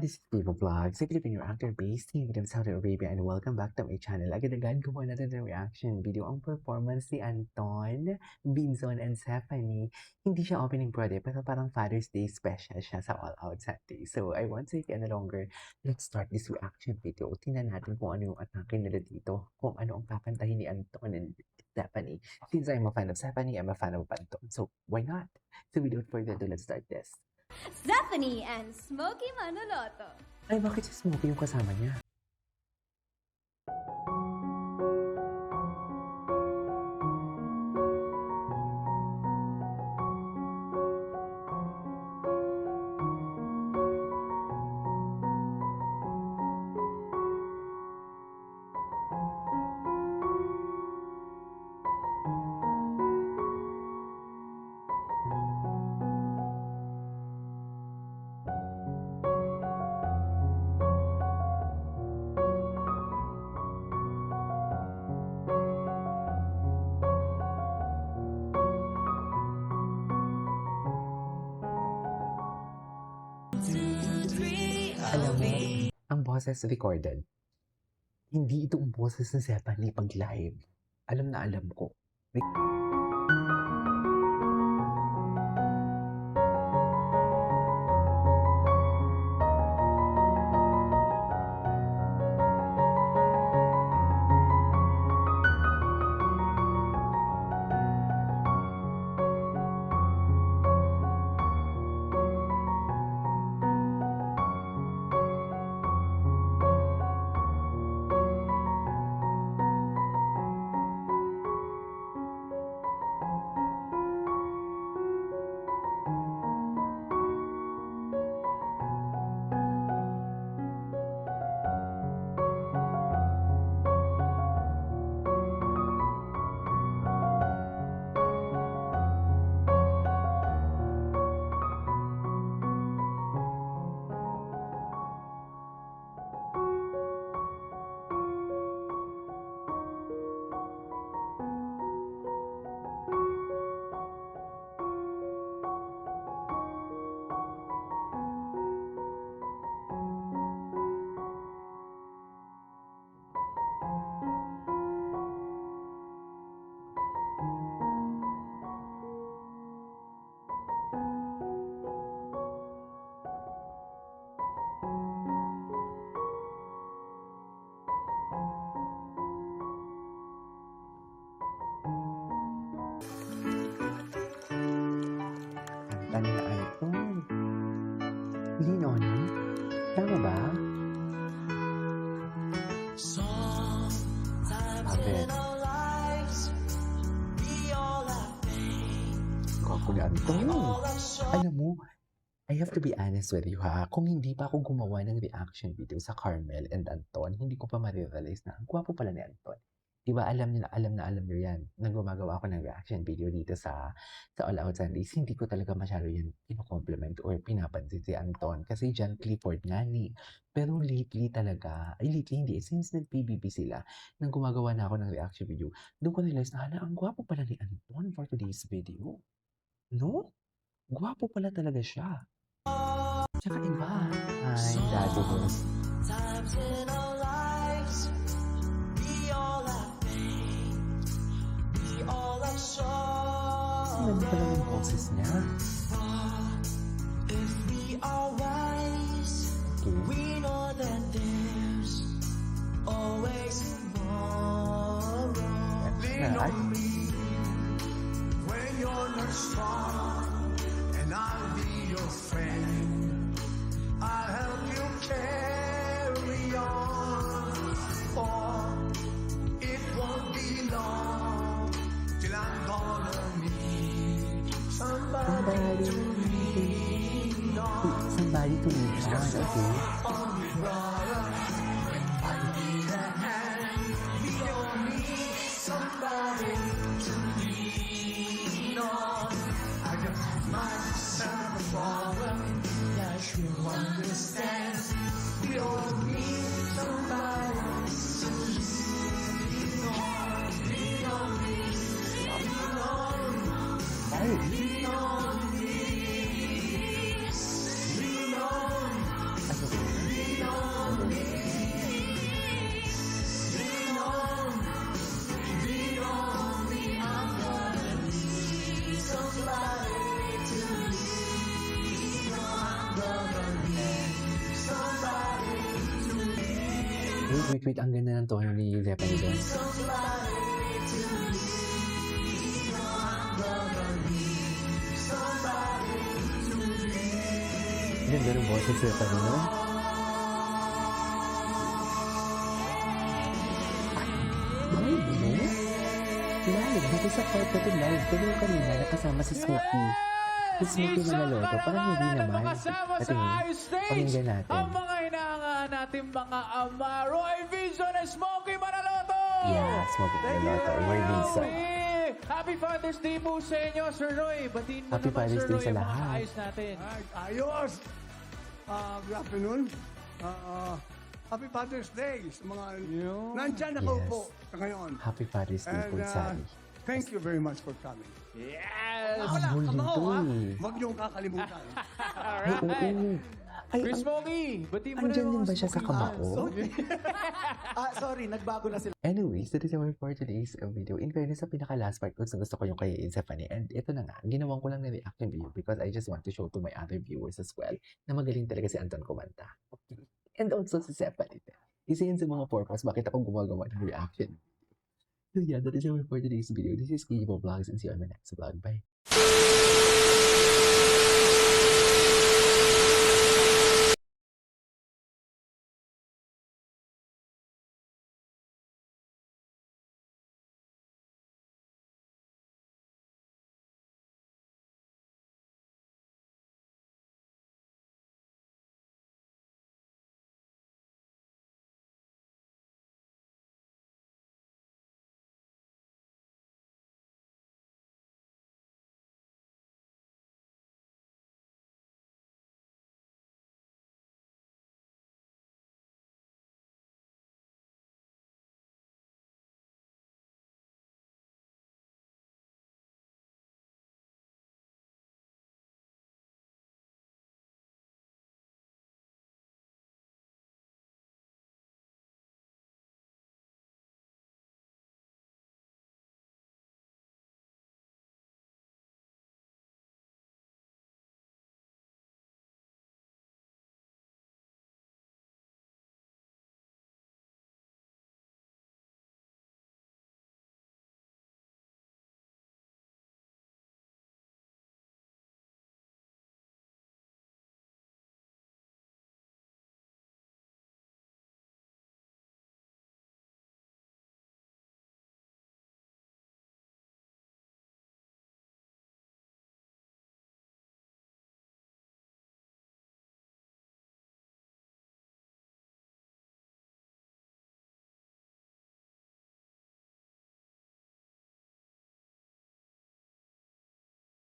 this is Vivo Vlogs, a Filipino actor-based in Saudi Arabia, and welcome back to my channel. Agad-agad gumawa natin ng reaction video ang performance ni Anton, Binzon, and Stephanie. Hindi siya opening birthday, pero parang Father's Day special siya sa All Out Sunday. So I won't say any longer, let's start this reaction video. Tingnan natin kung ano yung atake nila dito, kung ano ang kakantahin ni Anton and Stephanie. Since I'm a fan of Stephanie, I'm a fan of Anton. So why not? So without further ado, let's start this. Stephanie and Smokey Manaloto. Ay, bakit si Smokey yung kasama niya? Alam mo, ang boses recorded. Hindi ito ang boses ng Stephanie pag live. Alam na alam ko. Ano na Anton? Linon? Tama ba? Bakit? Gwapo ni Anton. Alam mo, I have to be honest with you ha. Kung hindi pa ako gumawa ng reaction video sa Carmel and Anton, hindi ko pa ma-realize na ang gwapo pala ni Anton. Diba alam niyo yan, na gumagawa ako ng reaction video dito sa All Out Sundays, hindi ko talaga masyado yan pino-compliment or pinapansin si Anton kasi John Clifford nga ni. Pero lately talaga, hindi, since nag-PBB sila, nang gumagawa na ako ng reaction video, doon ko realize na ang gwapo pala ni Anton for today's video. No? Gwapo pala talaga siya. Tsaka iba. Ay, dati ko. Ano pala yung boses niya? When you're not strong, and I'll be your friend. I'll help you carry on. For it won't be long till I'm gonna meet somebody to lean on. Somebody to lean on, okay. On me, brother. When I need a hand, we don't need somebody to lean on. I got myself a problem that you understand. We all need somebody to lean on. Lean on me, lean on me, lean on me, lean on me. wait. Ang ganda ng tono ni Zephanie doon. Ganda ng boses ni Zephanie, no? Ay, no? Live. Dito sa part na ito live. Pero yung kanina nakasama si Smokey. Si Smokey Manaloto. Parang hindi naman. Kasama sa Patingin. high stage, Pakinggan natin. ang mga hinahangaan natin mga ama, Roy Vision and Smokey Manaloto! Yeah, Smokey Manaloto. Roy Vision. Happy Father's Day po sa inyo, Sir Roy. Batiin mo Happy naman, Father's Sir Day Roy, sa ang mga lahat. kaayos natin. Ayos! Good afternoon. Happy Father's Day sa mga nandyan nakaupo sa ngayon. Happy Father's Day po, And Sally. thank you very much for coming. Yes! Ang huli Kamao, ha? to eh. Huwag niyong kakalimutan. Ay, oo. Ay, Chris ang- Smokey, batiin mo na andyan yung din mga ba siya sa Smokey Kamao? fans. Sorry, nagbago na sila. Anyways, that is our for today's video. In fairness, sa pinaka-last part, gusto ko yung kay Zephanie. And ito na nga, ginawan ko lang na reaction video because I just want to show to my other viewers as well na magaling talaga si Anton kumanta. And also si Zephanie. Isa yun sa mga purpose bakit ako gumagawa ng reaction. So yeah, that is our for today's video. This is Kibo Vlogs and see you on my next vlog. Bye!